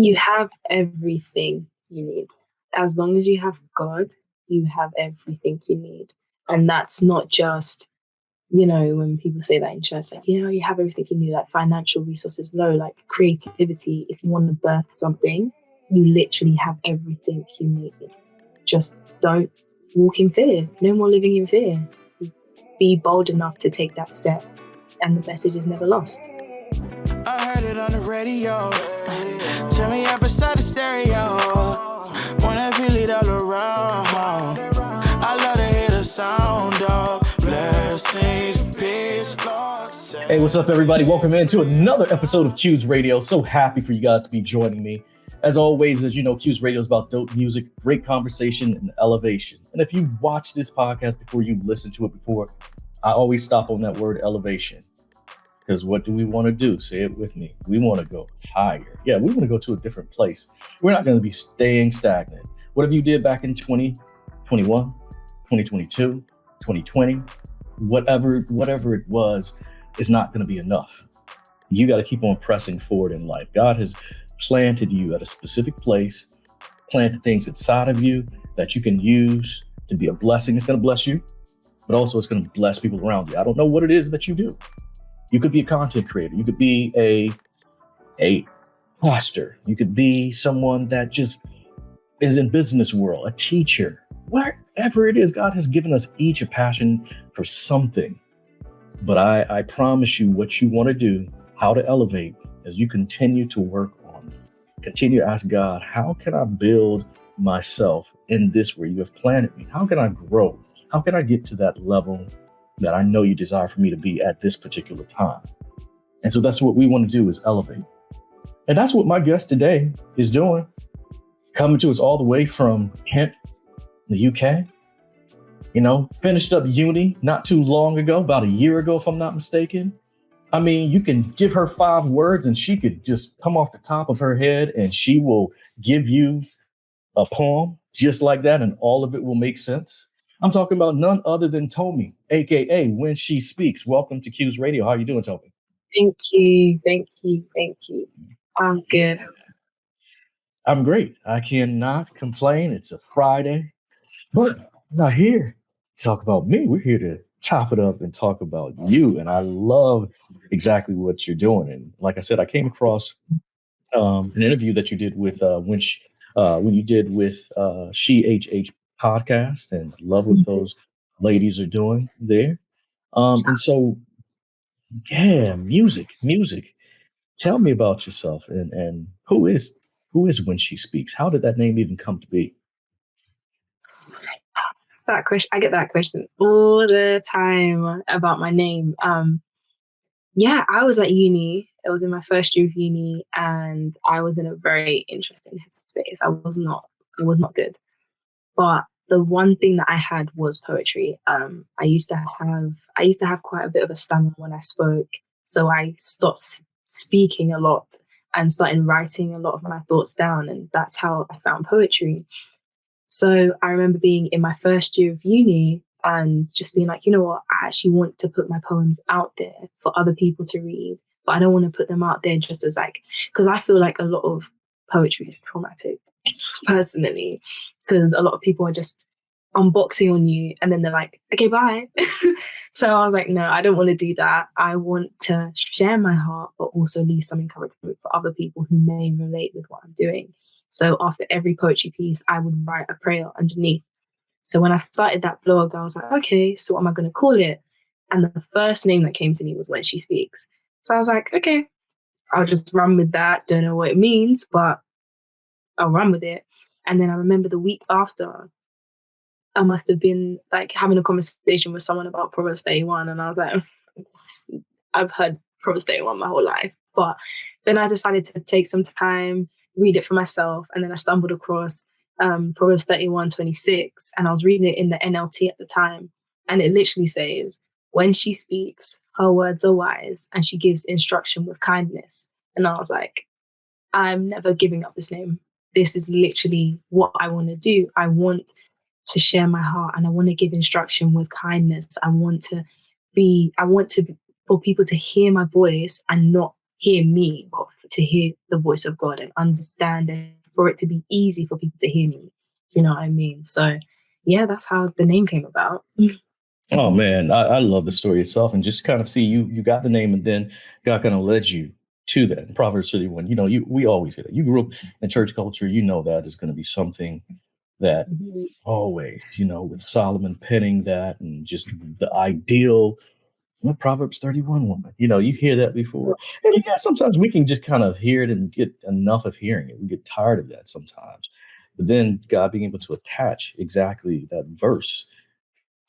You have everything you need. As long as you have God, you have everything you need. And that's not just, when people say that in church, like, you have everything you need, like financial resources low, like creativity. If you want to birth something, you literally have everything you need. Just don't walk in fear. No more living in fear. Be bold enough to take that step, and the message is never lost. I heard it on the radio. Tell me up beside the stereo. Wanna feel it all around. I love to hear the sound of blessings, peace, Lord. Hey, what's up, everybody? Welcome into another episode of Q's Radio. So happy for you guys to be joining me. As always, as you know, Q's Radio is about dope music, great conversation, and elevation. And if you watch this podcast before, you listen to it before, I always stop on that word elevation. Because what do we want to do? Say it with me. We want to go higher. Yeah, we want to go to a different place. We're not going to be staying stagnant. Whatever you did back in 2021, 2022, 2020, whatever it was, is not going to be enough. You got to keep on pressing forward in life. God has planted you at a specific place, planted things inside of you that you can use to be a blessing. It's going to bless you, but also it's going to bless people around you. I don't know what it is that you do. You could be a content creator. You could be a pastor. You could be someone that just is in business world, a teacher, wherever it is. God has given us each a passion for something. But I promise you, what you want to do, how to elevate, as you continue to work on it. Continue to ask God, how can I build myself in this where you have planted me? How can I grow? How can I get to that level that I know you desire for me to be at this particular time? And so that's what we want to do, is elevate. And that's what my guest today is doing. Coming to us all the way from Kent, the UK. Finished up uni not too long ago, about a year ago, if I'm not mistaken. I mean, you can give her 5 words and she could just come off the top of her head and she will give you a poem just like that, and all of it will make sense. I'm talking about none other than Tomi, aka WhenSheSpeaks. Welcome to Q's Radio. How are you doing, Tomi? Thank you. I'm good. I'm great. I cannot complain. It's a Friday, but I'm not here to talk about me. We're here to chop it up and talk about you. And I love exactly what you're doing. And like I said, I came across an interview that you did with when you did with SheHH podcast, and love what those ladies are doing there. And so, yeah, music. Tell me about yourself, and who is WhenSheSpeaks? How did that name even come to be? That question, I get that question all the time about my name. I was at uni. It was in my first year of uni, and I was in a very interesting headspace. It was not good. But the one thing that I had was poetry. I used to have quite a bit of a stammer when I spoke, so I stopped speaking a lot and started writing a lot of my thoughts down, and that's how I found poetry. So I remember being in my first year of uni and just being like, you know what, I actually want to put my poems out there for other people to read, but I don't want to put them out there just as because I feel like a lot of poetry is traumatic, personally, because a lot of people are just unboxing on you and then they're like, okay, bye. So I was like, no, I don't want to do that. I want to share my heart, but also leave some encouragement for other people who may relate with what I'm doing. So after every poetry piece, I would write a prayer underneath. So when I started that blog, I was like, okay, so what am I going to call it? And the first name that came to me was WhenSheSpeaks. So I was like, okay, I'll just run with that. Don't know what it means, but I'll run with it. And then I remember the week after, I must have been like having a conversation with someone about Proverbs 31. And I was like, I've heard Proverbs 31 my whole life. But then I decided to take some time, read it for myself. And then I stumbled across Proverbs 31:26. And I was reading it in the NLT at the time. And it literally says, when she speaks, her words are wise, and she gives instruction with kindness. And I was like, I'm never giving up this name. This is literally what I want to do. I want to share my heart, and I want to give instruction with kindness. I want for people to hear my voice and not hear me, but to hear the voice of God and understand it, for it to be easy for people to hear me. Do you know what I mean? So yeah, that's how the name came about. Oh man, I love the story itself, and just kind of see you got the name, and then God kind of led you to that. In Proverbs 31, we always hear that. You grew up in church culture, that is going to be something that Mhm. always, with Solomon penning that, and just the ideal Proverbs 31 woman. You hear that before. And yeah, sometimes we can just kind of hear it and get enough of hearing it. We get tired of that sometimes. But then God being able to attach exactly that verse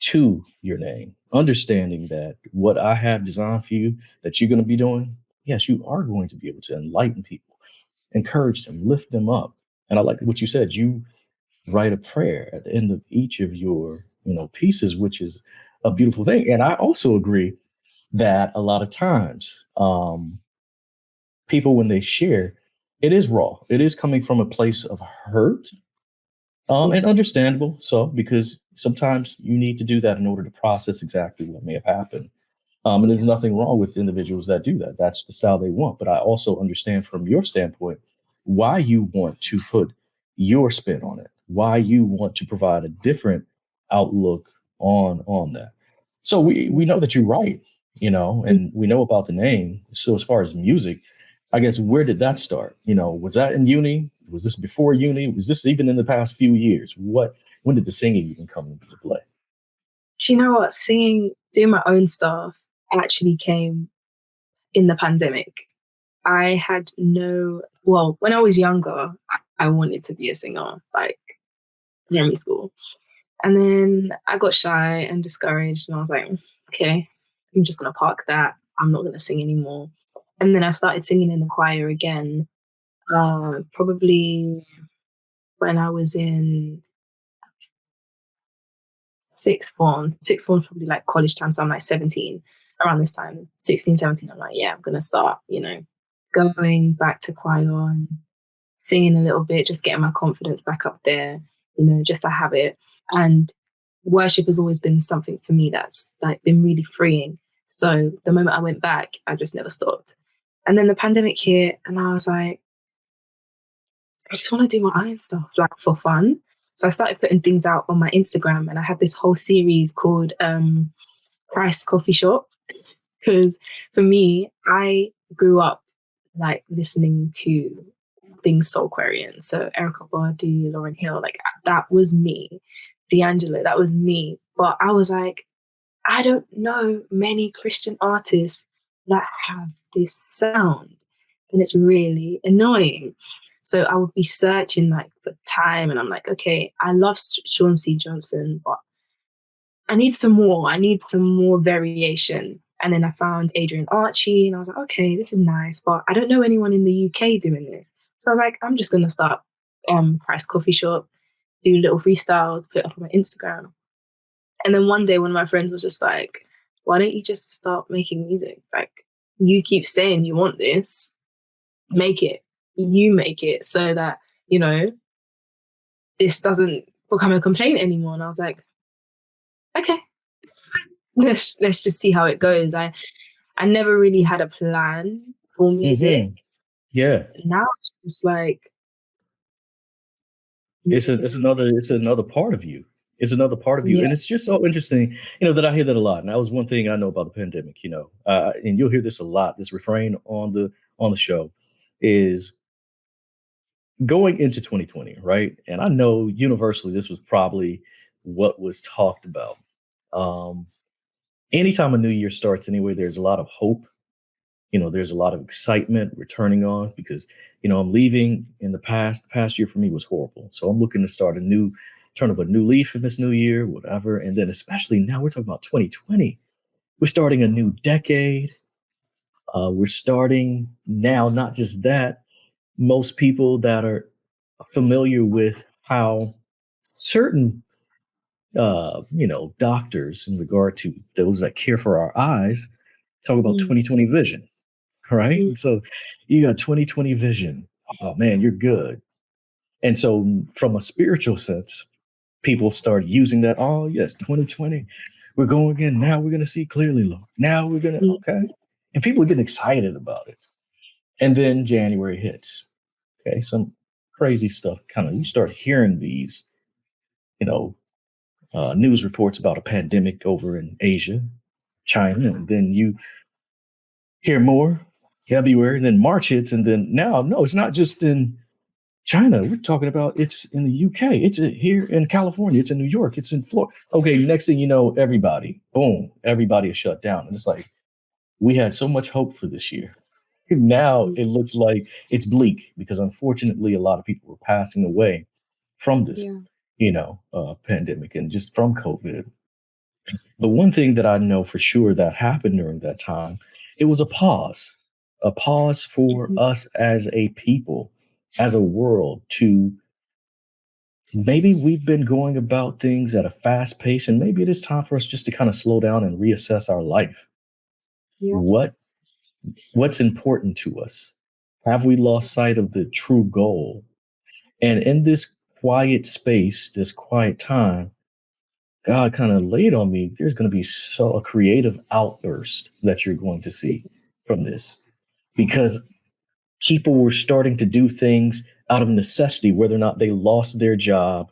to your name, understanding that what I have designed for you, that you're going to be doing, yes, you are going to be able to enlighten people, encourage them, lift them up. And I like what you said. You write a prayer at the end of each of your, pieces, which is a beautiful thing. And I also agree that a lot of times, people, when they share, it is raw. It is coming from a place of hurt, and understandable. So, because sometimes you need to do that in order to process exactly what may have happened. And there's nothing wrong with individuals that do that. That's the style they want. But I also understand from your standpoint why you want to put your spin on it, why you want to provide a different outlook on that. So we know that you write, and we know about the name. So as far as music, I guess, where did that start? Was that in uni? Was this before uni? Was this even in the past few years? When did the singing even come into play? Do you know what? Singing, doing my own stuff actually came in the pandemic. I had when I was younger, I wanted to be a singer, like primary school. And then I got shy and discouraged, and I was like, okay, I'm just going to park that. I'm not going to sing anymore. And then I started singing in the choir again, probably when I was in sixth form, probably like college time. So I'm like 17 around this time, 16, 17. I'm like, yeah, I'm going to start, going back to choir and singing a little bit, just getting my confidence back up there, just to have it. And worship has always been something for me that's like been really freeing. So the moment I went back, I just never stopped. And then the pandemic hit, and I was like, I just want to do my own stuff, like for fun. So I started putting things out on my Instagram, and I had this whole series called Christ Coffee Shop. Because for me, I grew up like listening to things Soulquarian. So Erica Badu, Lauryn Hill, like that was me. D'Angelo, that was me. But I was like, I don't know many Christian artists that have this sound. And it's really annoying. So I would be searching like for time, and I'm like, okay, I love Sean C. Johnson, but I need some more. I need some more variation. And then I found Adrian Archie, and I was like, okay, this is nice, but I don't know anyone in the UK doing this. So I was like, I'm just going to start Christ Coffee Shop, do little freestyles, put it up on my Instagram. And then one day, one of my friends was just like, why don't you just start making music? Like, you keep saying you want this, make it. You make it so that, this doesn't become a complaint anymore. And I was like, okay, let's just see how it goes. I never really had a plan for music. Mm-hmm. Yeah. Now it's just like it's another part of you. It's another part of you. Yeah. And it's just so interesting, that I hear that a lot. And that was one thing I know about the pandemic, and you'll hear this a lot, this refrain on the show is going into 2020, right? And I know universally this was probably what was talked about. Anytime a new year starts anyway, there's a lot of hope. There's a lot of excitement returning on because, I'm leaving in the past. The past year for me was horrible. So I'm looking to turn up a new leaf in this new year, whatever. And then especially now we're talking about 2020. We're starting a new decade. We're starting now, not just that, most people that are familiar with how certain, doctors in regard to those that care for our eyes talk about 2020 vision. Right. And so you got 2020 vision. Oh man, you're good. And so from a spiritual sense, people start using that. Oh yes, 2020. We're going in. Now we're going to see clearly, Lord. Now we're going to, okay. And people are getting excited about it. And then January hits. Okay, some crazy stuff. Kind of, you start hearing these, you know, news reports about a pandemic over in Asia, China, and then you hear more February, and then March hits, and then now, no, it's not just in China. We're talking about it's in the UK, it's here in California, it's in New York, it's in Florida. Okay, next thing you know, everybody is shut down, and it's like we had so much hope for this year. Now it looks like it's bleak because unfortunately, a lot of people were passing away from this, Yeah. pandemic and just from COVID. But one thing that I know for sure that happened during that time, it was a pause for Mhm. us as a people, as a world to maybe we've been going about things at a fast pace and maybe it is time for us just to kind of slow down and reassess our life. Yeah. What what's important to us? Have we lost sight of the true goal? And in this quiet space, this quiet time, God kind of laid on me, there's going to be a creative outburst that you're going to see from this because people were starting to do things out of necessity, whether or not they lost their job,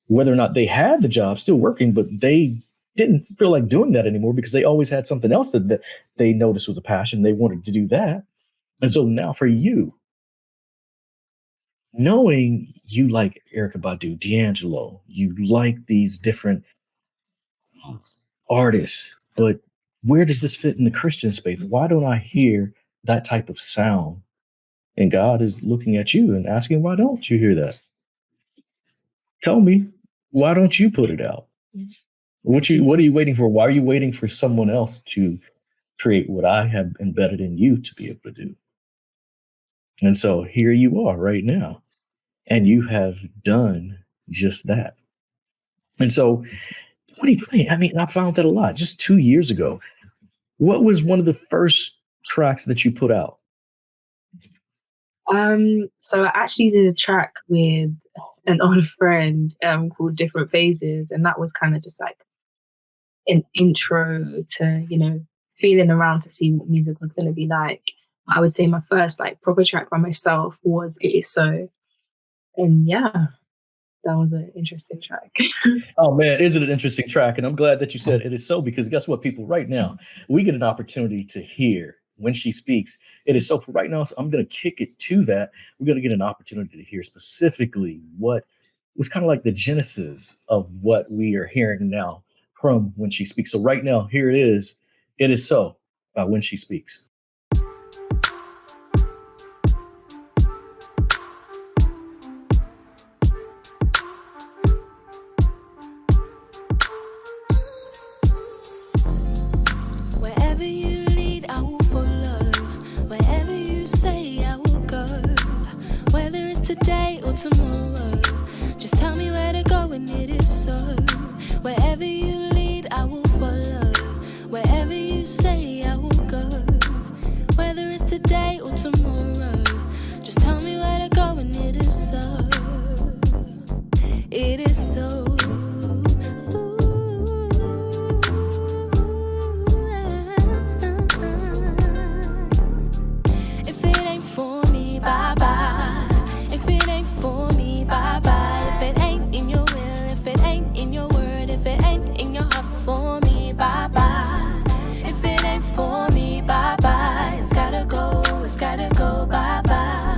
whether or not they had the job still working, but they didn't feel like doing that anymore because they always had something else that they noticed was a passion. They wanted to do that. And so now for you, knowing you like Erica Badu, D'Angelo, you like these different artists, but where does this fit in the Christian space? Why don't I hear that type of sound? And God is looking at you and asking, why don't you hear that? Tell me, why don't you put it out? What are you waiting for? Why are you waiting for someone else to create what I have embedded in you to be able to do? And so here you are right now, and you have done just that. And so, what do you think? I mean, I found that a lot. Just 2 years ago, what was one of the first tracks that you put out? So I actually did a track with an old friend called Different Phases, and that was kind of just like an intro to, feeling around to see what music was going to be like. I would say my first like proper track by myself was It Is So. And yeah, that was an interesting track. Oh man, is it an interesting track? And I'm glad that you said it is so, because guess what, people, right now, we get an opportunity to hear When She Speaks. It is so for right now. So I'm going to kick it to that. We're going to get an opportunity to hear specifically what was kind of like the genesis of what we are hearing now from When She Speaks. So right now, here it is. It is so by When She Speaks. Wherever you lead, I will follow. Wherever you say, I will go. Whether it's today or tomorrow, just tell me where to go and it is so. Wherever you lead, I will follow. Wherever you say, I will go. Whether it's today or tomorrow, just tell me where to go and it is so. It is so. If it ain't for me, bye bye. If it ain't for me, bye bye. If it ain't in your will, if it ain't in your word, if it ain't in your heart for me, bye bye. If it ain't for me, bye bye. It's gotta go, bye bye.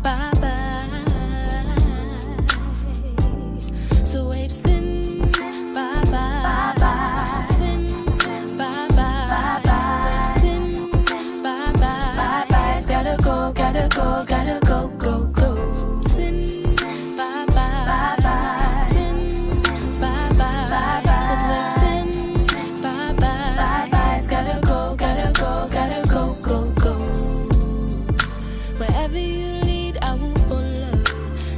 Bye bye. So wave sins, bye bye. Bye bye. Sins, bye bye. Bye bye. Sins, bye bye. Bye bye. It's gotta go, go, go. Sins, bye bye. Bye bye. Sins, bye bye. Bye bye. Said wave sins, bye bye. Bye bye. It's gotta go, go. Wherever you lead, I will follow.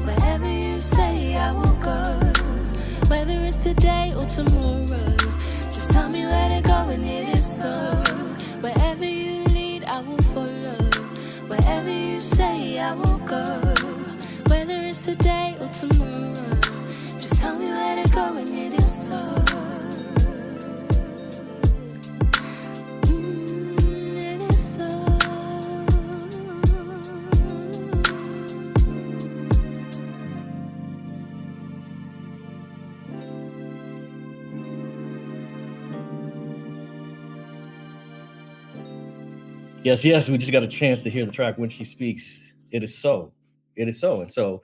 Wherever you say, I will go. Whether it's today or tomorrow, just tell me where to go and it is so. Wherever you lead, I will follow. Wherever you say, I will go. Whether it's today or tomorrow, just tell me where to go and it is so. It is so. Yes, yes, we just got a chance to hear the track when she speaks. It is so. It is so. And so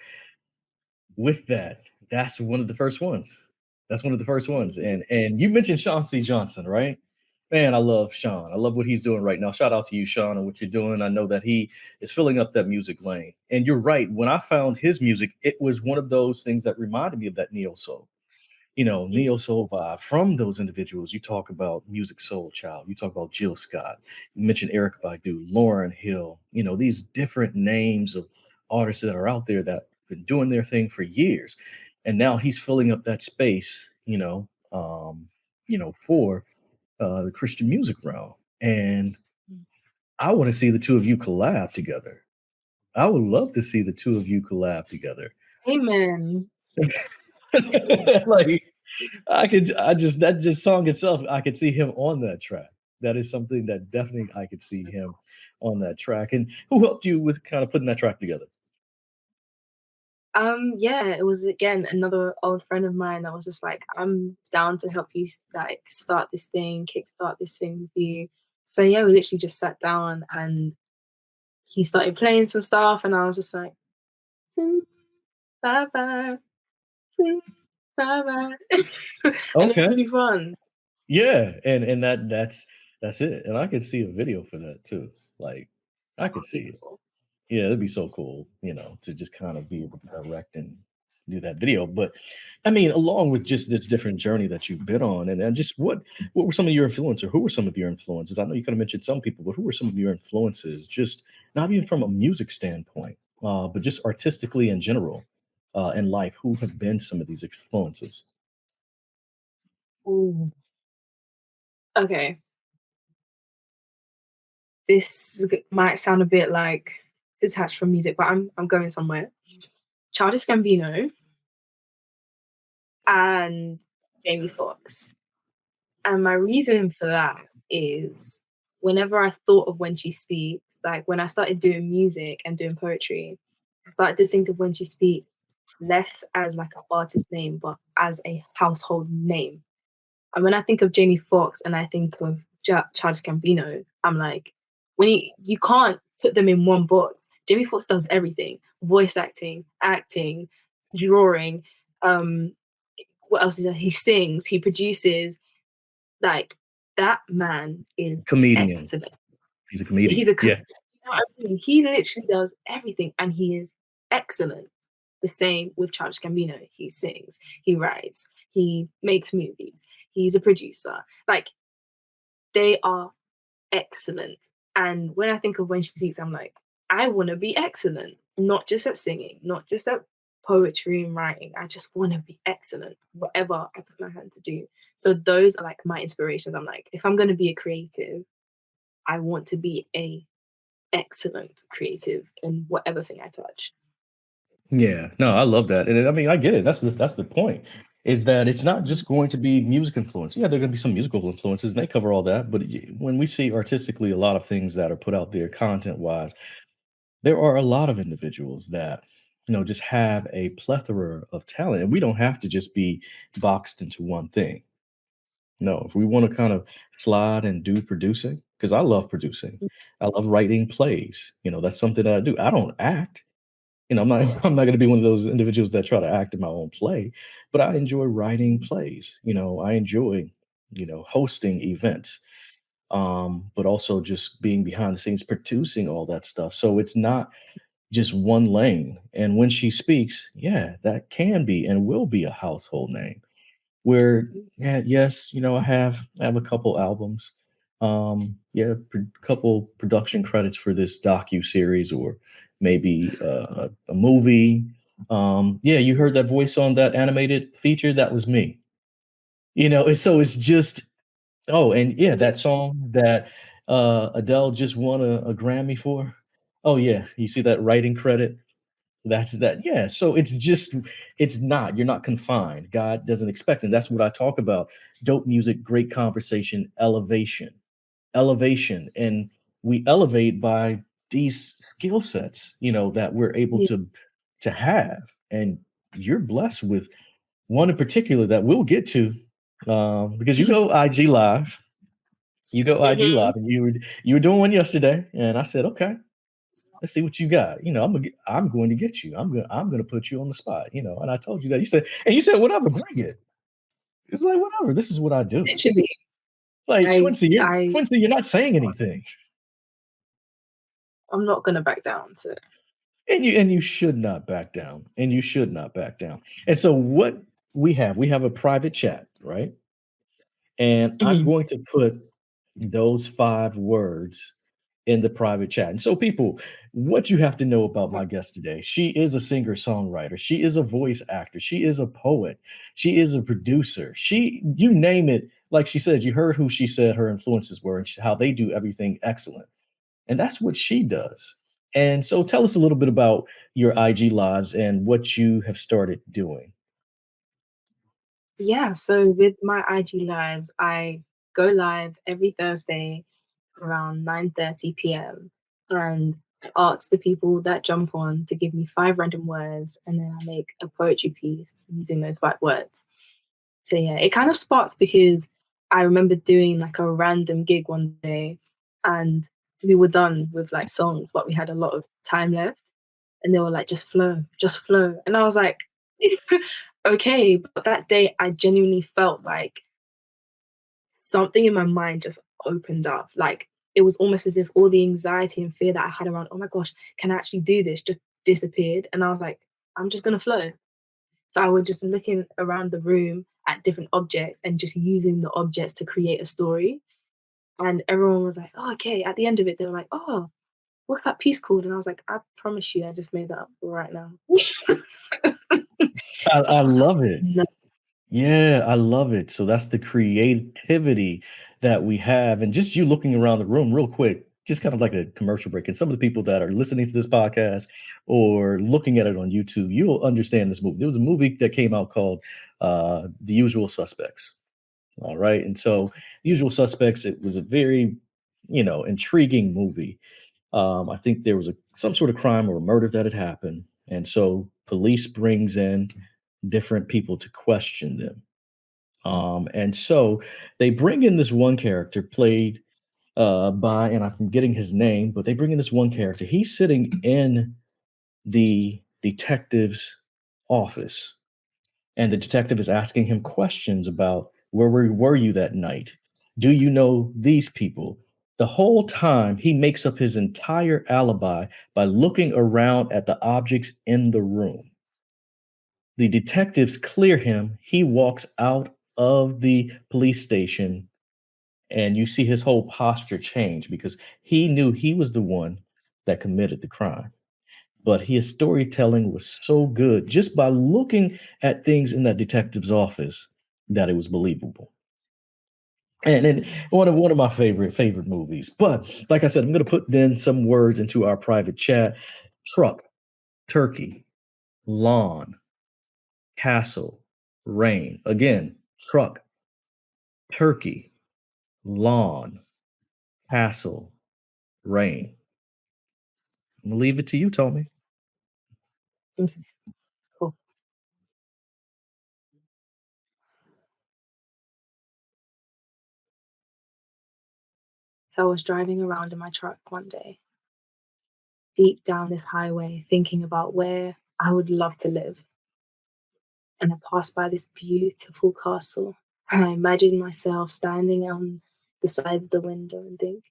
with that, that's one of the first ones. That's one of the first ones. And you mentioned Sean C. Johnson, right? Man, I love Sean. I love what he's doing right now. Shout out to you, Sean, and what you're doing. I know that he is filling up that music lane. And you're right. When I found his music, it was one of those things that reminded me of that neo soul, neo soul vibe from those individuals. You talk about Music Soul Child, you talk about Jill Scott, you mentioned Erica Badu, Lauren Hill, these different names of artists that are out there that have been doing their thing for years. And now he's filling up that space, for the Christian music realm. And I want to see the two of you collab together. I would love to see the two of you collab together. Amen. Like that just song itself, I could see him on that track. That is something that definitely I could see him on that track. And who helped you with kind of putting that track together? Yeah, it was again another old friend of mine that was just like, I'm down to help you like start this thing, kickstart this thing with you. So yeah, we literally just sat down and he started playing some stuff and I was just like, "Sing, bye bye, sing, bye bye." And it's Okay. really fun. Yeah. And that's it. And I could see a video for that too. Like I could see it. Beautiful. Yeah, it'd be so cool, to just kind of be able to direct and do that video. But I mean, along with just this different journey that you've been on, and just what were some of your influences? Who were some of your influences? I know you could have mentioned some people, but who were some of your influences? Just not even from a music standpoint, but just artistically in general, in life. Who have been some of these influences? Ooh. Okay. Might sound a bit like detached from music, but I'm going somewhere. Childish Gambino and Jamie Foxx. And my reason for that is whenever I thought of When She Speaks, like when I started doing music and doing poetry, I started to think of When She Speaks less as like an artist name, but as a household name. And when I think of Jamie Foxx and I think of Childish Gambino, I'm like, you can't put them in one box. Jamie Foxx does everything: voice acting, acting, drawing. Um, what else? He sings, he produces. Like that man is Comedian. excellent. He's a He's comedian. a Yeah. you know what I mean? He literally does everything, and he is excellent. The same with Childish Gambino. He sings, he writes, he makes movies. He's a producer. Like they are excellent. And when I think of When She Speaks, I'm like, I want to be excellent, not just at singing, not just at poetry and writing. I just want to be excellent, whatever I put my hand to do. So those are like my inspirations. I'm like, if I'm going to be a creative, I want to be a excellent creative in whatever thing I touch. Yeah, no, I love that, and I mean, I get it. That's the point. Is that it's not just going to be music influence. Yeah, there are going to be some musical influences, and they cover all that. But when we see artistically a lot of things that are put out there, content wise, there are a lot of individuals that just have a plethora of talent, and we don't have to just be boxed into one thing. No, if we want to kind of slide and do producing, because I love producing, I love writing plays. That's something that I do. I don't act. I'm not I'm not gonna be one of those individuals that try to act in my own play, but I enjoy writing plays. I enjoy, hosting events, but also just being behind the scenes, producing all that stuff. So it's not just one lane. And when she speaks, yeah, that can be and will be a household name. Where, yeah, yes, I have a couple albums, yeah, couple production credits for this docu series or maybe a movie. Yeah, you heard that voice on that animated feature. That was me. It's just and yeah, that song that Adele just won a Grammy for. Oh yeah, you see that writing credit? That's that. Yeah. So it's not, you're not confined. God doesn't expect. And that's what I talk about. Dope music, great conversation, elevation. And we elevate by these skill sets, that we're able Yeah. to have. And you're blessed with one in particular that we'll get to, because you go IG live. You go IG Mhm. live, and you were doing one yesterday, and I said, okay, let's see what you got. I'm going to get you. I'm gonna put you on the spot. And I told you that. You said whatever, bring it. It's like whatever. This is what I do. Literally, Like I I Quincy, you're not saying anything, I'm not gonna back down. So and you should not back down, and you should not back down. And so what we have a private chat, right? And I'm mhm. going to put those 5 words in the private chat. And so, people, what you have to know about my guest today, she is a singer songwriter. She is a voice actor. She is a poet. She is a producer. You name it, like she said, you heard who she said her influences were and how they do everything excellent. And that's what she does. And so, tell us a little bit about your IG lives and what you have started doing. Yeah, so with my IG lives, I go live every Thursday around 9:30 p.m. and I ask the people that jump on to give me 5 random words, and then I make a poetry piece using those 5 words. So yeah, it kind of sparks because I remember doing like a random gig one day and we were done with like songs, but we had a lot of time left. And they were like, just flow, just flow. And I was like, okay. But that day I genuinely felt like something in my mind just opened up. Like it was almost as if all the anxiety and fear that I had around, oh my gosh, can I actually do this, just disappeared. And I was like, I'm just gonna flow. So I was just looking around the room at different objects and just using the objects to create a story. And everyone was like, oh, okay. At the end of it, they were like, oh, what's that piece called? And I was like, I promise you, I just made that up right now. I I was like, love it. no. Yeah, I love it. So that's the creativity that we have. And just you looking around the room real quick, just kind of like a commercial break. And some of the people that are listening to this podcast or looking at it on YouTube, you'll understand this movie. There was a movie that came out called The Usual Suspects. All right. And so The Usual Suspects, it was a very, intriguing movie. I think there was some sort of crime or a murder that had happened. And so police brings in different people to question them. And so they bring in this one character played by, and I'm forgetting his name, but they bring in this one character. He's sitting in the detective's office, and the detective is asking him questions about were you that night? Do you know these people? The whole time he makes up his entire alibi by looking around at the objects in the room. The detectives clear him. He walks out of the police station, and you see his whole posture change because he knew he was the one that committed the crime. But his storytelling was so good just by looking at things in that detective's office that it was believable. And one of my favorite movies. But like I said, I'm going to put then some words into our private chat. Truck, turkey, lawn, castle, rain. Again, truck, turkey, lawn, castle, rain. I'm gonna leave it to you, Tommy. Okay, cool. So I was driving around in my truck one day, deep down this highway, thinking about where I would love to live. And I passed by this beautiful castle. And I imagined myself standing on the side of the window and think,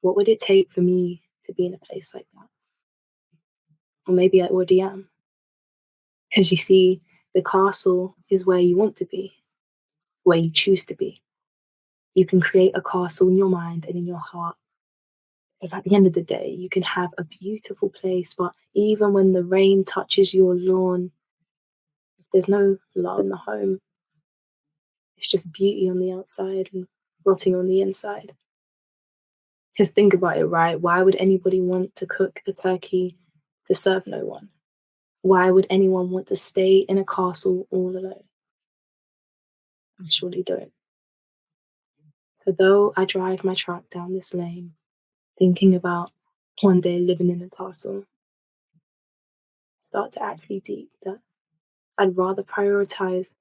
what would it take for me to be in a place like that? Or maybe I already am. Because you see, the castle is where you want to be, where you choose to be. You can create a castle in your mind and in your heart. Because at the end of the day, you can have a beautiful place, but even when the rain touches your lawn, if there's no love in the home, it's just beauty on the outside and rotting on the inside. Because think about it, right? Why would anybody want to cook a turkey to serve no one? Why would anyone want to stay in a castle all alone? I surely don't. So though I drive my truck down this lane, thinking about one day living in a castle, I start to actually deep that I'd rather prioritize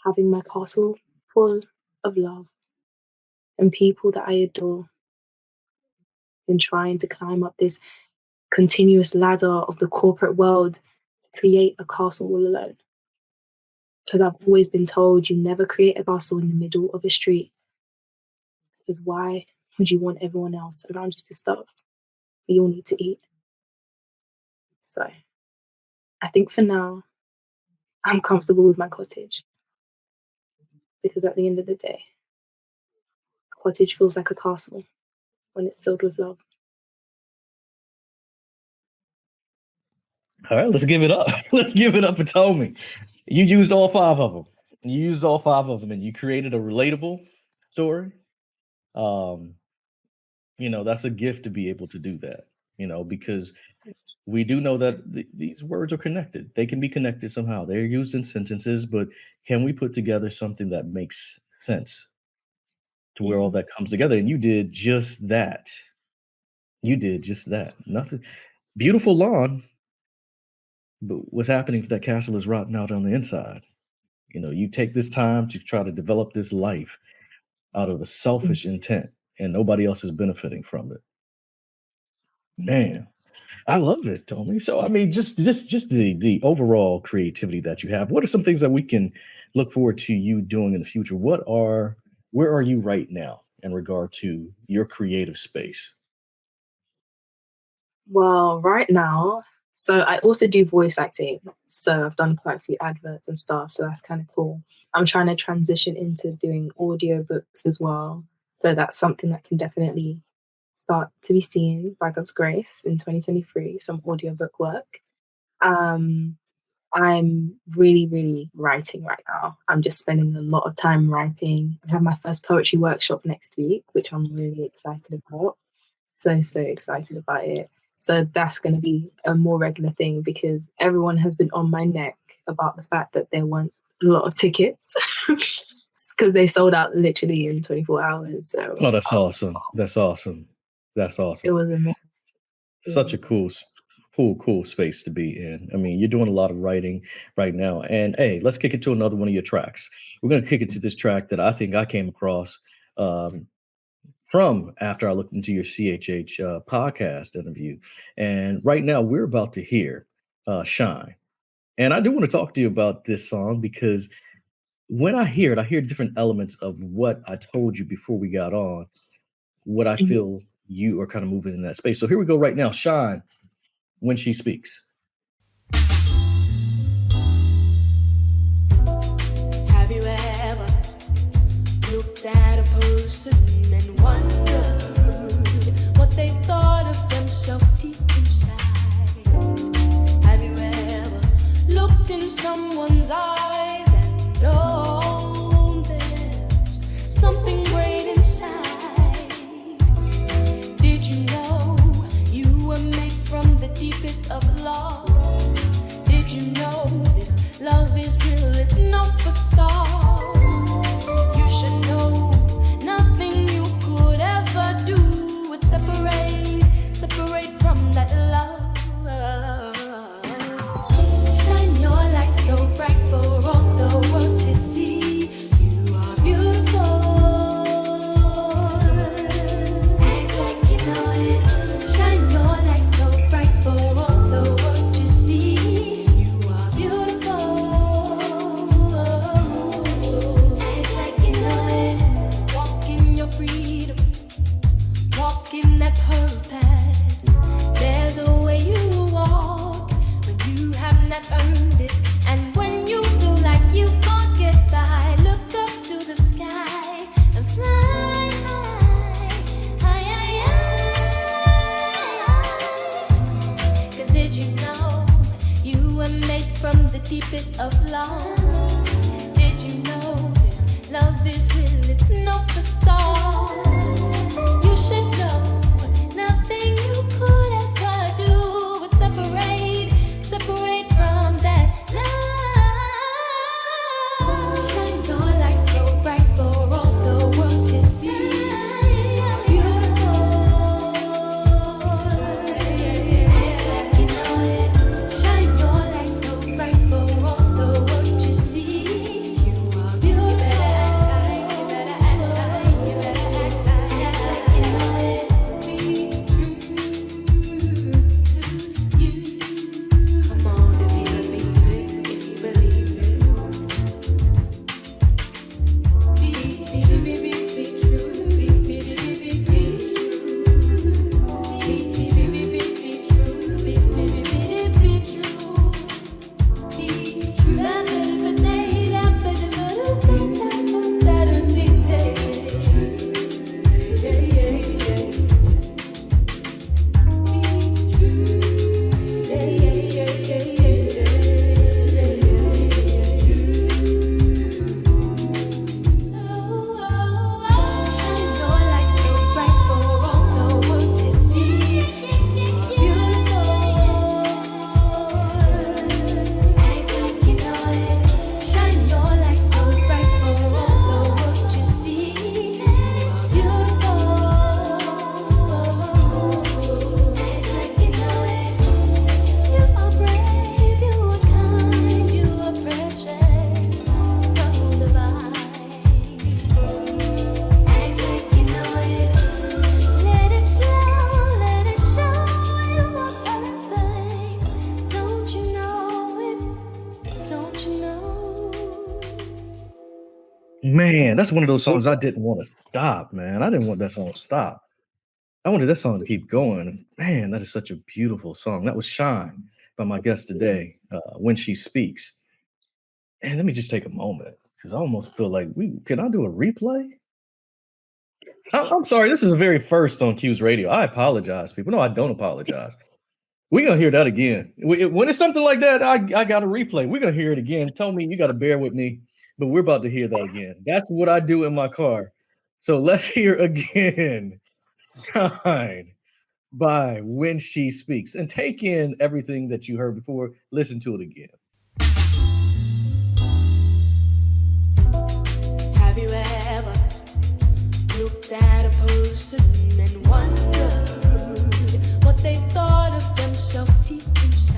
having my castle full of love and people that I adore, than trying to climb up this continuous ladder of the corporate world to create a castle all alone. Because I've always been told you never create a castle in the middle of a street. Because why would you want everyone else around you to starve? We all need to eat. So I think for now, I'm comfortable with my cottage. Because at the end of the day, a cottage feels like a castle when it's filled with love. All right, let's give it up. Let's give it up for Tomi. You used all 5 of them. You used all 5 of them, and you created a relatable story. That's a gift to be able to do that. Because we do know that these words are connected. They can be connected somehow. They're used in sentences, but can we put together something that makes sense to where all that comes together? And you did just that. You did just that. Nothing. Beautiful lawn, but what's happening if that castle is rotting out on the inside? You take this time to try to develop this life out of a selfish intent, and nobody else is benefiting from it. Man, I love it, Tomi. So, I mean, just the overall creativity that you have. What are some things that we can look forward to you doing in the future? Where are you right now in regard to your creative space? Well, right now, so I also do voice acting. So I've done quite a few adverts and stuff. So that's kind of cool. I'm trying to transition into doing audiobooks as well. So that's something that can definitely start to be seen by God's grace in 2023, some audiobook work. I'm really, really writing right now. I'm just spending a lot of time writing. I have my first poetry workshop next week, which I'm really excited about. So excited about it. So that's going to be a more regular thing because everyone has been on my neck about the fact that there weren't a lot of tickets because they sold out literally in 24 hours. So that's awesome. That's awesome. That's awesome. It was amazing. Such a cool space to be in. I mean, you're doing a lot of writing right now. And hey, let's kick it to another one of your tracks. We're going to kick it to this track that I think I came across from after I looked into your CHH podcast interview. And right now we're about to hear Shine. And I do want to talk to you about this song because when I hear it, I hear different elements of what I told you before we got on, what I feel you are kind of moving in that space. So here we go right now. Shine, When She Speaks. Have you ever looked at a person and wondered what they thought of themselves deep inside? Have you ever looked in someone's eyes and known there's something great inside? Did you know you were made from the deepest of love? Did you know this love is real? It's no facade. You should know nothing you could ever do would separate from that love. Shine your light so bright for all the world to see. You are beautiful. Act like you know it. Shine your light so bright for all the world to see. You are beautiful. Act like you know it. Walk in your freedom. Walk in that purpose. There's a way you walk when you have not earned it. And when you feel like you can't get by, look up to the sky and fly high, high, high. 'Cause did you know you were made from the deepest of love? Did you know this love is real? It's no facade. You should know nothing you could ever do would separate from that love. Shine your light so bright for all the world to see. You are beautiful. Act like you know it. Shine your light so bright for all the world to see. You are beautiful. You better act like, you better act like, you better act Man, that's one of those songs I didn't want to stop, man. I didn't want that song to stop. I wanted that song to keep going. Man, that is such a beautiful song. That was Shine by my guest today, When She Speaks. And let me just take a moment because I almost feel like we can I do a replay? I'm sorry, this is the very first on Q's radio. I apologize, people. No, I don't apologize. We're gonna hear that again. When it's something like that, I got a replay. We're gonna hear it again. Tomi, you gotta bear with me, but we're about to hear that again. That's what I do in my car. So let's hear again. Shine by When She Speaks. And take in everything that you heard before. Listen to it again. Have you ever looked at a person and wondered what they thought of themselves deep inside?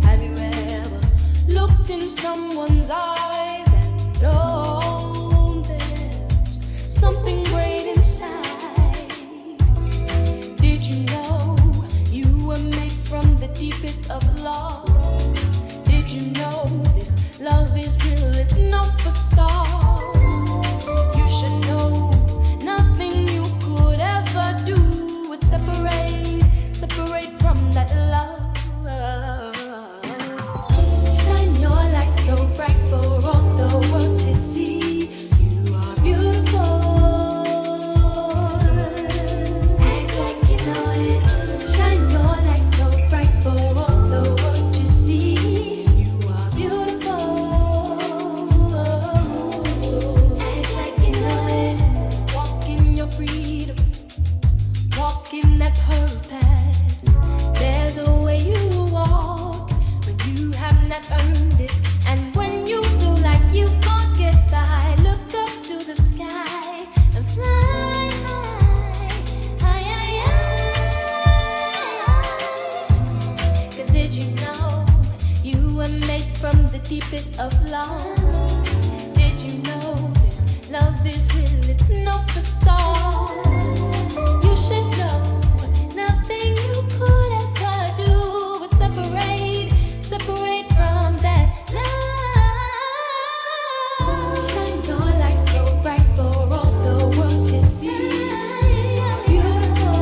Have you ever looked in someone's eyes and known there's something great inside? Did you know you were made from the deepest of love? Did you know this love is real, it's not facade? You should know nothing you could ever do would separate from that love. Shine your light so bright for all the world to see. You are beautiful. Act like you know it. Shine your light so bright for all the world to see. You are beautiful. Act like you know it. Walk in your freedom. Walk in that purpose. There's a way you walk when you have not earned it. And when you feel like you can't get by, look up to the sky and fly high, high, high. 'Cause did you know you were made from the deepest of love? Did you know this love is real, it's no facade? You should know nothing you could ever do would separate from that love. Shine your light so bright for all the world to see. You are beautiful.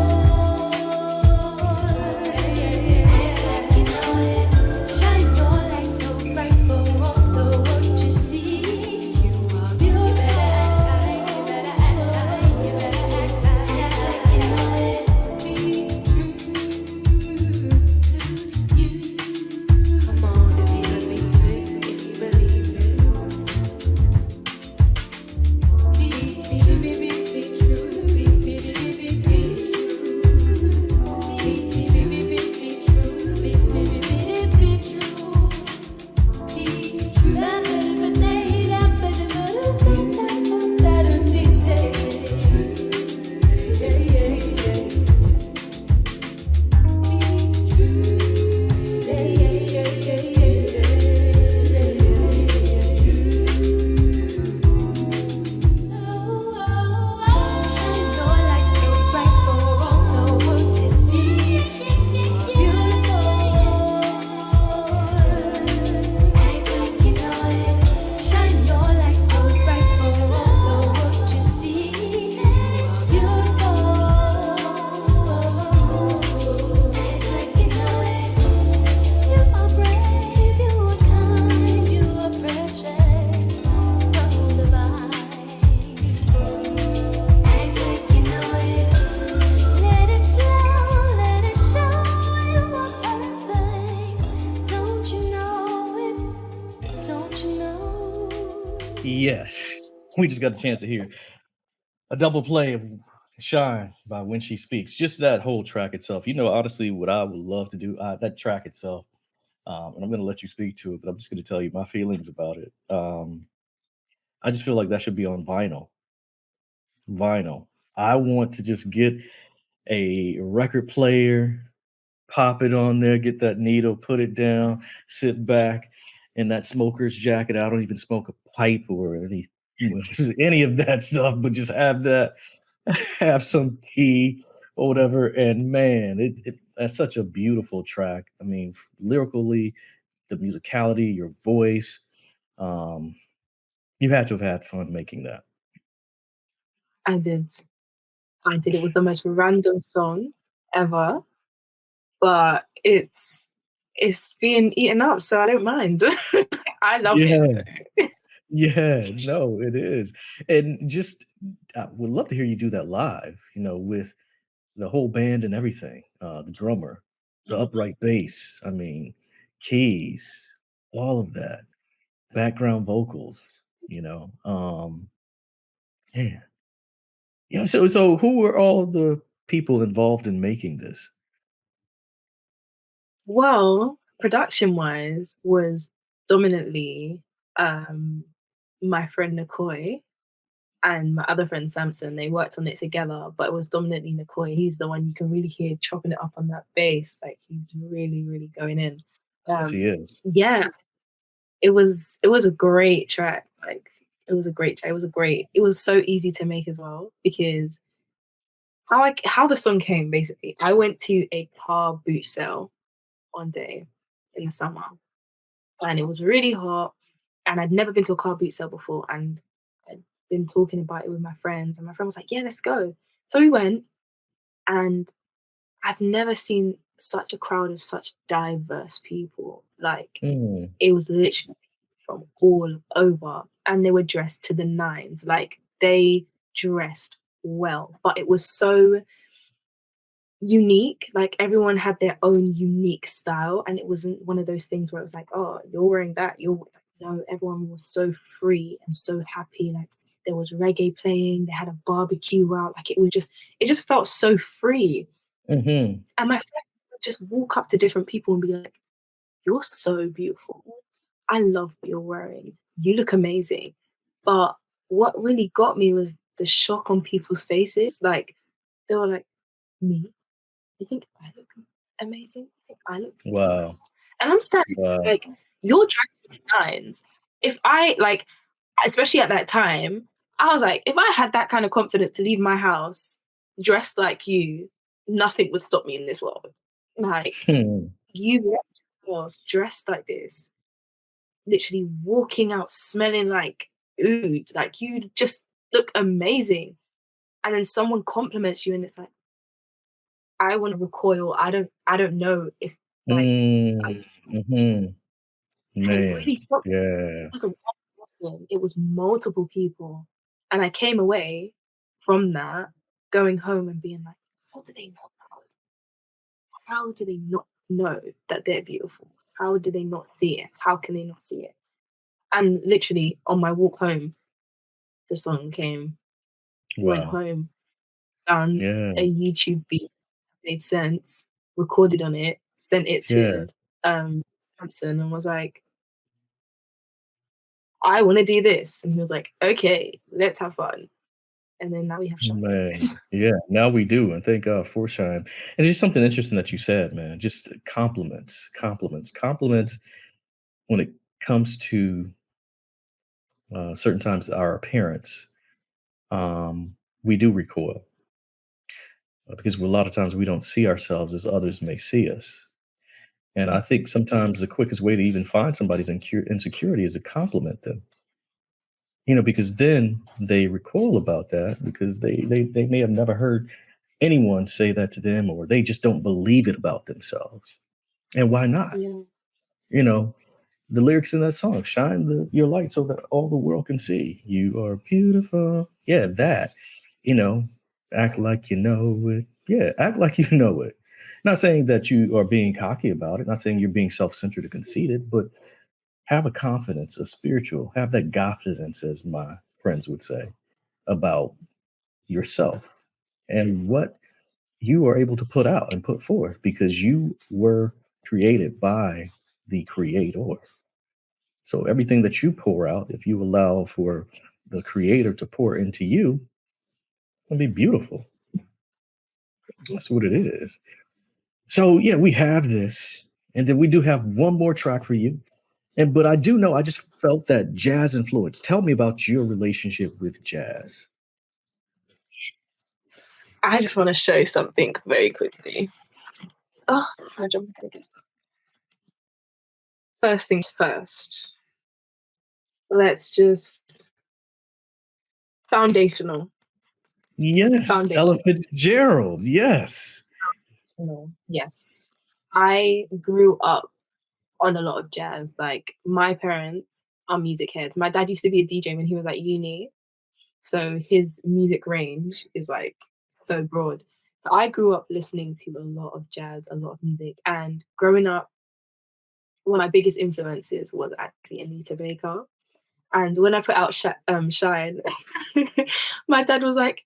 Act like you know it. Shine your light so bright for all the world to see. You are beautiful. You better act like, you better act like, act like you know it. Be true to you. Come on, if you believe it, if you believe it. Be true, be true, be true, be Shine your light so bright for all the world to see. You are beautiful. Act like you know it. Shine your light so bright for all the world to see. You are beautiful. Act like you know it. You are brave, you are kind, you are precious, so divine. Act like you know it. Let it flow, let it show. You are perfect. Don't you know it? Don't you know? Yes. We just got the chance to hear a double play of Shine by When She Speaks. Just that whole track itself. You know, honestly, what I would love to do, that track itself. And I'm going to let you speak to it, but I'm just going to tell you my feelings about it. I just feel like that should be on vinyl. Vinyl. I want to just get a record player, pop it on there, get that needle, put it down, sit back in that smoker's jacket. I don't even smoke a pipe or any of that stuff, but just have that, have some tea or whatever. And man, that's such a beautiful track. I mean, lyrically, the musicality, your voice, um, You had to have had fun making that. I did. I did. It was the most random song ever, but it's being eaten up, so I don't mind. I love it. Yeah, So. yeah, no, it is. And just I would love to hear you do that live, with the whole band and everything. The drummer, the upright bass, I mean, keys, all of that, background vocals, yeah. Yeah, so who were all the people involved in making this? Well, production-wise was dominantly, um, my friend Nikoi and my other friend Samson. They worked on it together, but it was dominantly Nikoi. He's the one you can really hear chopping it up on that bass, like, he's really, really going in. Yes, he Um, is. yeah, it was a great track, like, it was a great track, it was so easy to make as well because how the song came, basically, I went to a car boot sale one day in the summer, and it was really hot, and I'd never been to a car boot sale before, and I'd been talking about it with my friends, and my friend was like, "Yeah, let's go." So we went, and I've never seen such a crowd of such diverse people. Like, Mm, it was literally from all over, and they were dressed to the nines. Like, they dressed well, but it was so unique. Like, everyone had their own unique style, and it wasn't one of those things where it was like, "Oh, you're wearing that, you're," no, everyone was so free and so happy. Like, there was reggae playing, they had a barbecue out, like, it just felt so free. mhm, And my friend would just walk up to different people and be like, "You're so beautiful. I love what you're wearing. You look amazing." But what really got me was the shock on people's faces. Like, they were like, "Me? You think I look amazing? You think I look beautiful?" wow, And I'm standing wow, there like, "You're dressed to the nines." If I like, especially at that time, I was like, if I had that kind of confidence to leave my house dressed like you, nothing would stop me in this world. Like, hmm, you was dressed like this, literally walking out smelling like oud, like, you just look amazing. And then someone compliments you and it's like, I wanna recoil. I don't know if, like, I mm, mhm, and it man, really shocked me. It yeah, wasn't one person, it was multiple people. And I came away from that going home and being like, "How do they not know? How do they not know that they're beautiful? How do they not see it? How can they not see it?" And literally on my walk home, the song came, went wow, home, found yeah, a YouTube beat, made sense, recorded on it, sent it yeah, to, Samson and was like, "I wanna do this." And he was like, "Okay, let's have fun." And then now we have Shine. man, yeah, now we do, and thank God for Shine. And just something interesting that you said, man, just compliments, compliments, compliments when it comes to, certain times our appearance, we do recoil, because a lot of times we don't see ourselves as others may see us. And I think sometimes the quickest way to even find somebody's insecurity is to compliment them, because then they recoil about that because they may have never heard anyone say that to them, or they just don't believe it about themselves. And why not? Yeah. You know, the lyrics in that song, shine your light so that all the world can see. You are beautiful. Yeah, that, you know, act like you know it. Yeah, act like you know it. Not saying that you are being cocky about it, not saying you're being self centered or conceited, but have a confidence, a spiritual, have that confidence, as my friends would say, about yourself and what you are able to put out and put forth because you were created by the creator. So everything that you pour out, if you allow for the creator to pour into you, it'll be beautiful. That's what it is. So yeah, we have this. And then we do have one more track for you. And but I do know I just felt that jazz influence. Tell me about your relationship with jazz. I just wanna show something very quickly. Oh, it's my jump against that. First things first, let's just Foundational. Yes, Ella Foundational. Fitzgerald. Yes. Yes. I grew up on a lot of jazz. Like my parents are music heads. My dad used to be a DJ when he was at uni. So his music range is like so broad. So I grew up listening to a lot of jazz, a lot of music. And growing up, one of my biggest influences was actually Anita Baker. And when I put out Shine, my dad was like,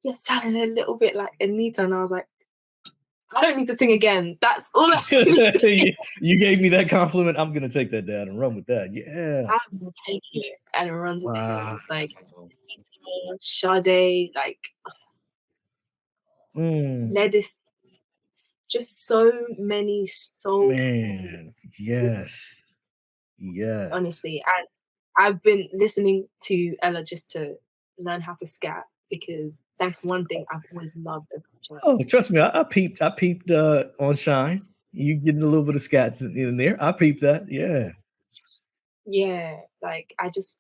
"You're sounding a little bit like Anita." And I was like, "I don't need to sing again. That's all I need to sing. You gave me that compliment. I'm gonna take that down and run with that. Yeah. I will take it and run with it. Wow. It's like Sade, like Ledis, just so many soul. Man, yes. Yes. Honestly, and I've been listening to Ella just to learn how to scat because that's one thing I've always loved about Oh, jazz. trust me, I peeped on Shine. You getting a little bit of scats in there. I peeped that. Yeah. Yeah, like I just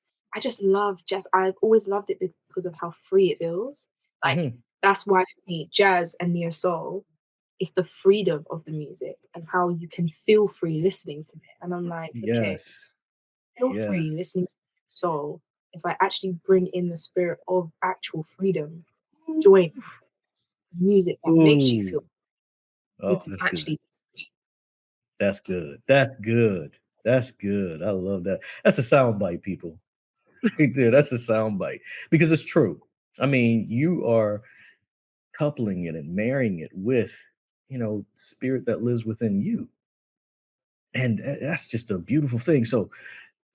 love jazz. I've always loved it because of how free it feels. Like Mhm. that's why for me, jazz and neo soul, it's the freedom of the music and how you can feel free listening to it. And I'm like, okay, Yes. feel free Yes. listening to soul if I actually bring in the spirit of actual freedom, joy, music that makes you Ooh. feel you Oh, can that's good. actually. That's good. That's good. That's good. I love that. That's a sound bite, people. Right there. That's a sound bite because it's true. I mean, you are coupling it and marrying it with, spirit that lives within you. And that's just a beautiful thing. So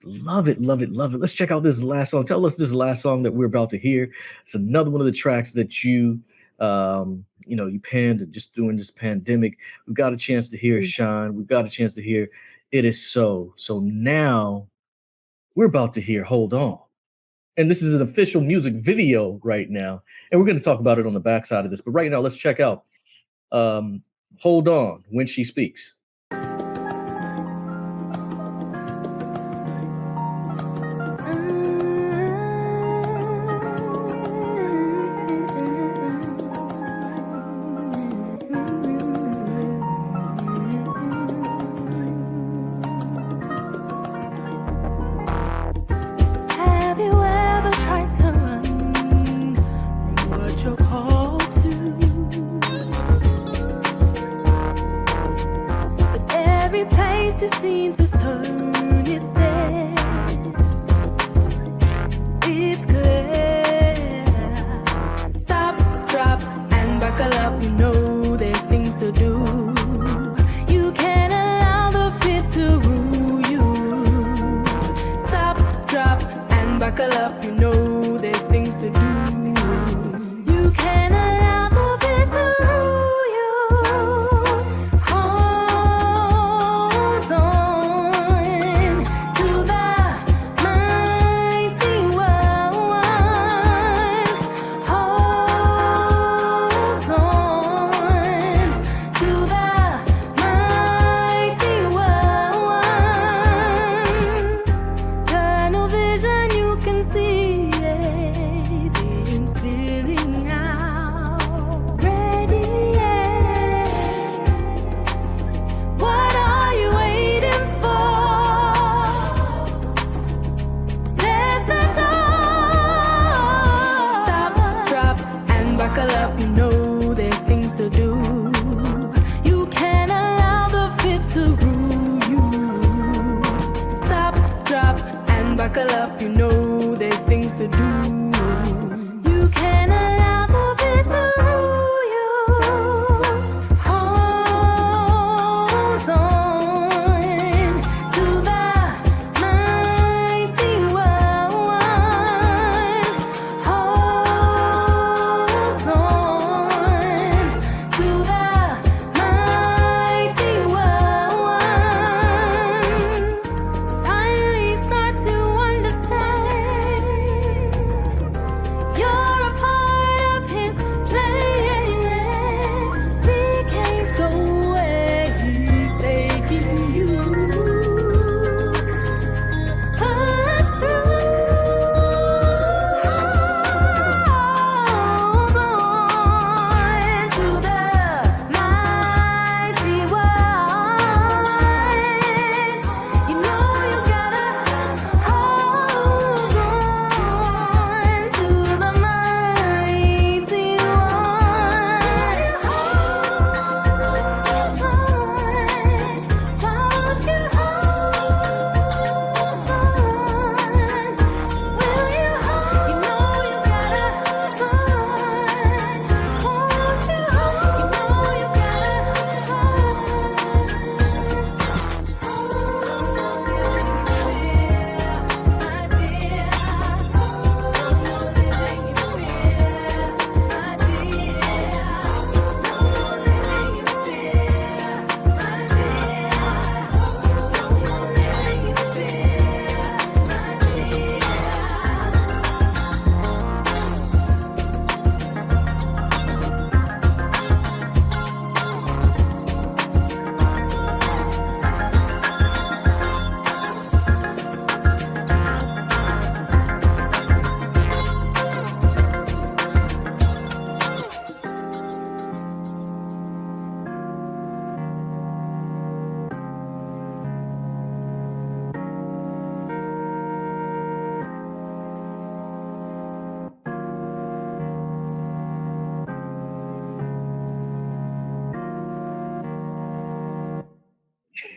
love it, love it, love it. Let's check out this last song. Tell us this last song that we're about to hear. It's another one of the tracks that you penned just during this pandemic. We got a chance to hear Shine. We got a chance to hear It Is So. So now we're about to hear Hold On. And this is an official music video right now. And we're going to talk about it on the backside of this. But right now, let's check out Hold On, When She Speaks. Have you ever tried to run from what you're called to? But every place you seem to turn, it's there. It's clear. Stop, drop, and buckle up. You know there's things to do. You can't allow the fit to rule you. Stop, drop, and buckle up. You know there's things to do. You can't allow the fit to rule you. Hold on to the mighty one. Hold on to the mighty one. Tunnel vision, you can see things clearly now. Ready, what are you waiting for? There's the door. Stop, drop, and buckle up. You know there's things to do. You can't allow the fit to rule you. Stop, drop, and buckle up. You know there's things to do. You can't allow the fit to rule you. Hold on to the mighty one. Hold on to the mighty one. Finally start to understand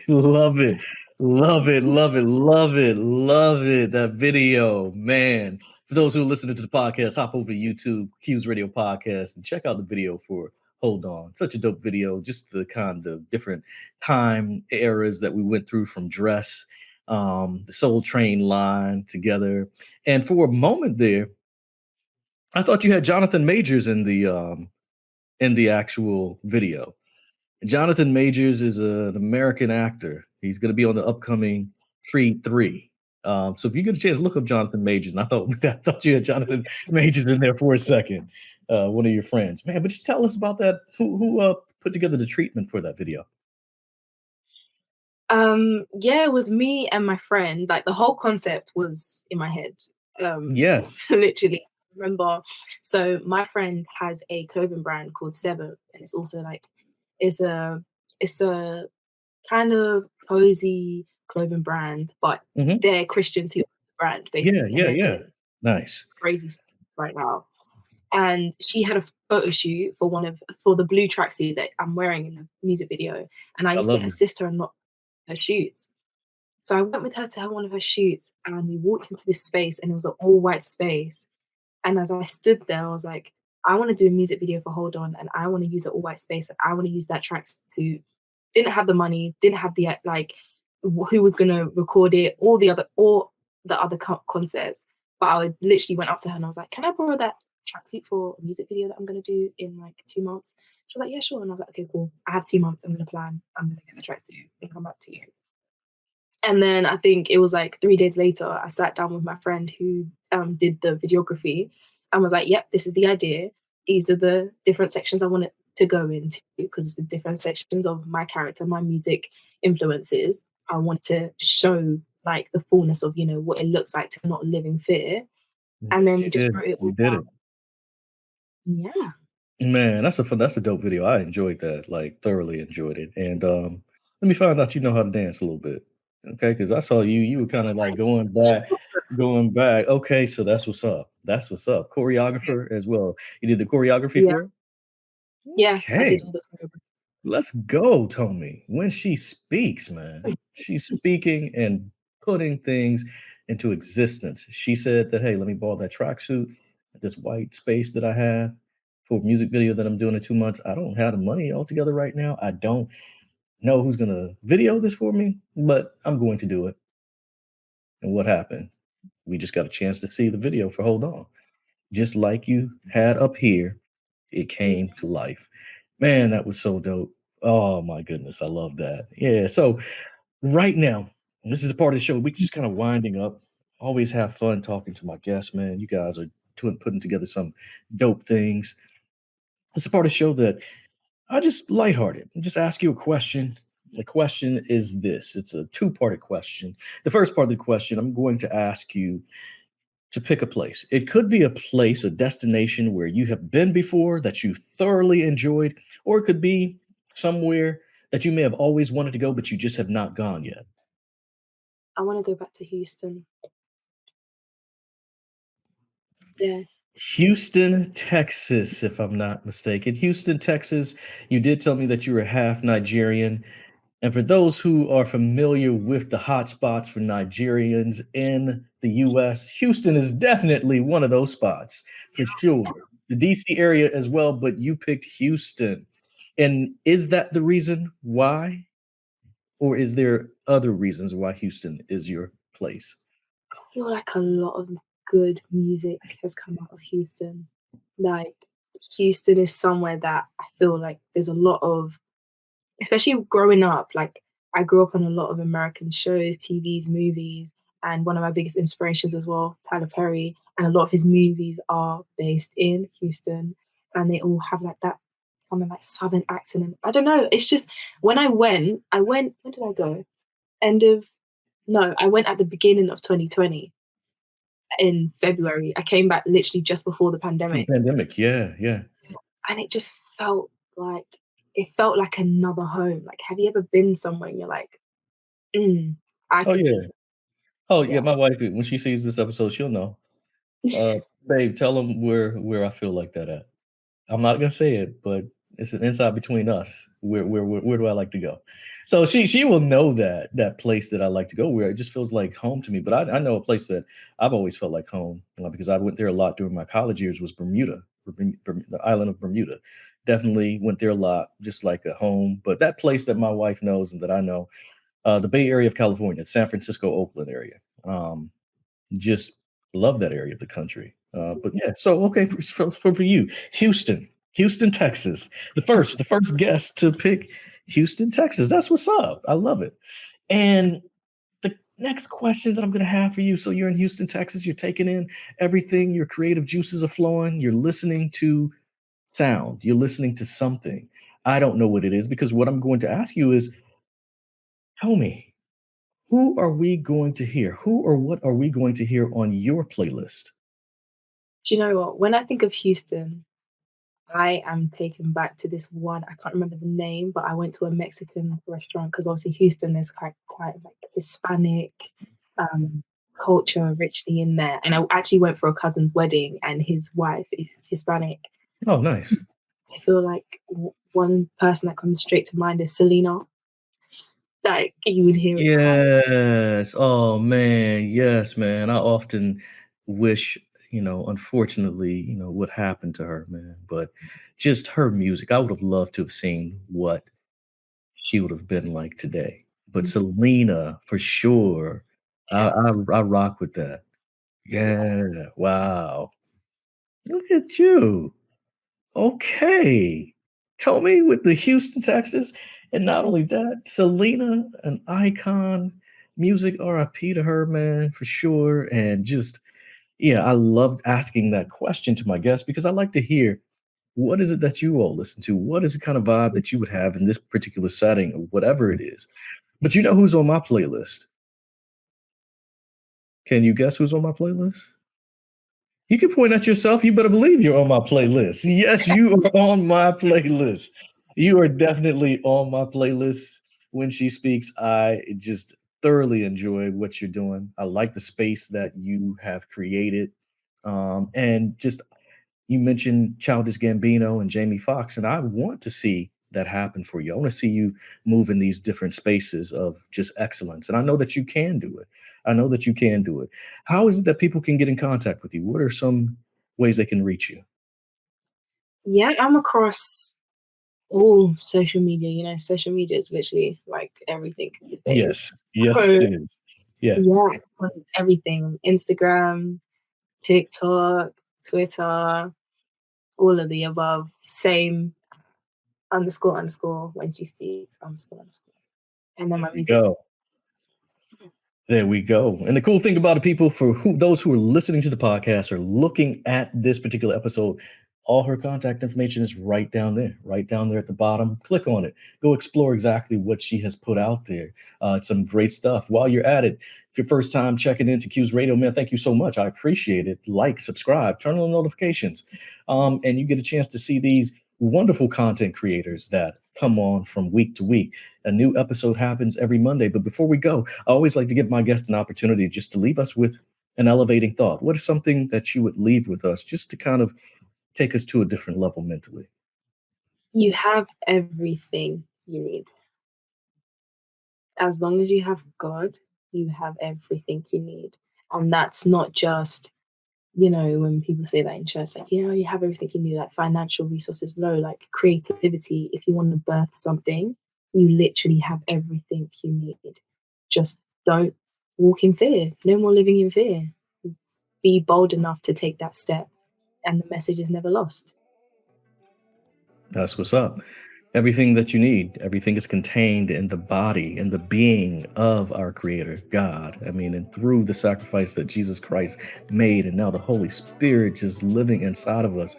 Love it. Love it. Love it. Love it. Love it. That video, man. For those who are listening to the podcast, hop over to YouTube, Q's Radio Podcast, and check out the video for Hold On. Such a dope video. Just the kind of different time eras that we went through from Dress, the Soul Train line together. And for a moment there, I thought you had Jonathan Majors in the actual video. Jonathan Majors is an American actor. He's going to be on the upcoming Creed 3. So if you get a chance, look up Jonathan Majors. And I thought you had Jonathan Majors in there for a second, one of your friends, man. But just tell us about that. Who put together the treatment for that video? Yeah, it was me and my friend. Like the whole concept was in my head. Yes. Literally. I remember. So my friend has a clothing brand called Seven, and it's also like it's a kind of cozy clothing brand, but Hmm. they're Christians who own the brand Yeah, basically, and yeah, they're yeah. doing Nice. crazy stuff right now. And she had a photo shoot for the blue tracksuit that I'm wearing in the music video, and I I used to love it. assist her in lot her shoots. So I went with her to one of her shoots, and we walked into this space, and it was an all white space. And as I stood there, I was like, I want to do a music video for Hold On, and I want to use an all white space, and I want to use that tracksuit. Didn't have the money, didn't have the like, who was gonna record it, all the other concepts. But I literally went up to her and I was like, "Can I borrow that tracksuit for a music video that I'm gonna do in like 2 months?" She was like, "Yeah, sure." And I was like, "Okay, cool. I have 2 months. I'm gonna plan. I'm gonna get the tracksuit and come back to you." And then I think it was like 3 days later, I sat down with my friend who did the videography and was like, "Yep, this is the idea. These are the different sections I want it to go into because it's the different sections of my character, my music influences. I want to show like the fullness of, what it looks like to not live in fear." And then we You just did. wrote it You all did down. it. Yeah. Man, that's a dope video. I enjoyed that, like thoroughly enjoyed it. And let me find out you know how to dance a little bit. Okay, because I saw you were kind of like going back. Okay, so that's what's up. That's what's up. Choreographer as well. You did the choreography Yeah. for it? Yeah. I Okay. did all the choreography. Let's go, Tomi. When she speaks, man, she's speaking and putting things into existence. She said that, hey, let me borrow that tracksuit, this white space that I have for a music video that I'm doing in 2 months. I don't have the money altogether right now. I don't know who's going to video this for me, but I'm going to do it. And what happened? We just got a chance to see the video for Hold On. Just like you had up here, it came to life. Man, that was so dope. Oh my goodness, I love that. Yeah. So right now, this is the part of the show we just kind of winding up. Always have fun talking to my guests, man. You guys are putting together some dope things. It's a part of the show that I just lighthearted. Just ask you a question. The question is this. It's a two-parted question. The first part of the question, I'm going to ask you to pick a place. It could be a place, a destination where you have been before that you thoroughly enjoyed, or it could be somewhere that you may have always wanted to go, but you just have not gone yet. I want to go back to Houston. Yeah. Houston, Texas, if I'm not mistaken. Houston, Texas. You did tell me that you were half Nigerian. And for those who are familiar with the hotspots for Nigerians in the US, Houston is definitely one of those spots for sure. The DC area as well, but you picked Houston. And is that the reason why? Or is there other reasons why Houston is your place? I feel like a lot of good music has come out of Houston. Like Houston is somewhere that I feel like there's a lot of, especially growing up, like I grew up on a lot of American shows, TVs, movies, and one of my biggest inspirations as well, Tyler Perry, and a lot of his movies are based in Houston, and they all have like that kind of like southern accent. And I don't know, it's just when I went. When did I go? End of No, I went at the beginning of 2020 in February. I came back literally just before the For the pandemic, pandemic, yeah, yeah. and like it felt like another home. Like, have you ever been somewhere and you're like, mm, I Oh could yeah. be here. Oh yeah, Yeah. my wife, when she sees this episode, she'll know. Babe, tell them where I feel like that at. I'm not gonna say it, but It's an inside between us. Where do I like to go? So she will know that place that I like to go where it just feels like home to me. But I know a place that I've always felt like home because I went there a lot during my college years was Bermuda, the island of Bermuda. Definitely went there a lot, just like a home. But that place that my wife knows and that I know, the Bay Area of California, San Francisco, Oakland area. Just love that area of the country. But yeah, so okay for you, Houston, Texas, the first guest to pick Houston, Texas. That's what's up. I love it. And the next question that I'm going to have for you. So you're in Houston, Texas. You're taking in everything. Your creative juices are flowing. You're listening to sound. You're listening to something. I don't know what it is because what I'm going to ask you is, tell me, who are we going to hear? Who or what are we going to hear on your playlist? Do you know what? When I think of Houston, I am taken back to this one. I can't remember the name, but I went to a Mexican restaurant because obviously Houston is quite like Hispanic um, culture richly in there. And I actually went for a cousin's wedding, and his wife is Hispanic. Oh, nice. I feel like one person that comes straight to mind is Selena. Like you would hear it. Yes. Oh man. Yes, man. I often wish, unfortunately, what happened to her, man. But just her music, I would have loved to have seen what she would have been like today. But Selena, for sure, I rock with that. Yeah. Wow. Look at you. Okay. Tomi with the Houston, Texas. And not only that, Selena, an icon, music RIP to her, man, for sure. And just, yeah, I loved asking that question to my guests because I like to hear what is it that you all listen to? What is the kind of vibe that you would have in this particular setting or whatever it is? But you know who's on my playlist? Can you guess who's on my playlist? You can point at yourself. You better believe you're on my playlist. Yes, you are on my playlist. You are definitely on my playlist. When she speaks, I just thoroughly enjoy what you're doing. I like the space that you have created. And just you mentioned Childish Gambino and Jamie Foxx, and I want to see that happen for you. I want to see you move in these different spaces of just excellence. And I know that you can do it. I know that you can do it. How is it that people can get in contact with you? What are some ways they can reach you? Yeah, I'm across all social media. Social media is literally like everything these days. Yes. Yes, So it is. Yeah. yeah, on everything. Instagram, TikTok, Twitter, all of the above. Same __ when she speaks __. And then There my we music's go. There we go. And the cool thing about it, people, for those who are listening to the podcast or looking at this particular episode, all her contact information is right down there at the bottom. Click on it. Go explore exactly what she has put out there. It's some great stuff. While you're at it, if your first time checking into Q's Radio, man, thank you so much. I appreciate it. Like, subscribe, turn on notifications, and you get a chance to see these wonderful content creators that come on from week to week. A new episode happens every Monday. But before we go, I always like to give my guests an opportunity just to leave us with an elevating thought. What is something that you would leave with us just to kind of take us to a different level mentally? You have everything you need. As long as you have God, you have everything you need. And that's not just, when people say that in church, like, you have everything you need, like financial resources, no, like creativity. If you want to birth something, you literally have everything you need. Just don't walk in fear. No more living in fear. Be bold enough to take that step, and the message is never lost. That's what's up. Everything that you need, everything is contained in the body and the being of our Creator, God. I mean, and through the sacrifice that Jesus Christ made, and now the Holy Spirit just living inside of us,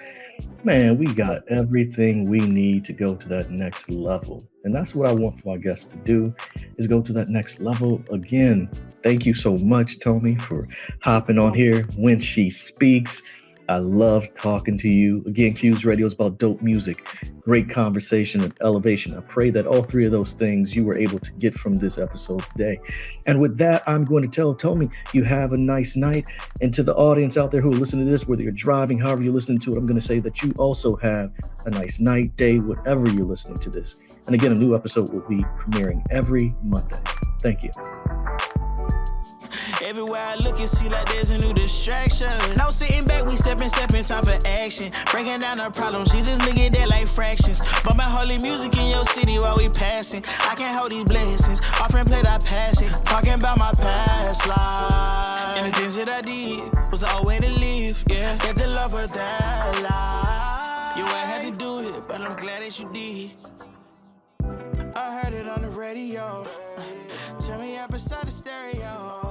man, we got everything we need to go to that next level. And that's what I want for my guests to do, is go to that next level. Again, thank you so much, Tomi, for hopping on here when she speaks. I love talking to you. Again, Q's Radio is about dope music, great conversation, and elevation. I pray that all three of those things you were able to get from this episode today. And with that, I'm going to tell Tomi, you have a nice night. And to the audience out there who are listening to this, whether you're driving, however you're listening to it, I'm going to say that you also have a nice night, day, whatever you're listening to this. And again, a new episode will be premiering every Monday. Thank you. Everywhere I look, it seems like there's a new distraction. No sitting back, we stepping, time for action. Breaking down the problems, Jesus look at that like fractions. Bumping holy music in your city while we passing. I can't hold these blessings, offering play that passion. Talking about my past life. And the things that I did was the only way to live, yeah. Get the love of that life. You ain't had to do it, but I'm glad that you did. I heard it on the radio. Tell me up beside the stereo.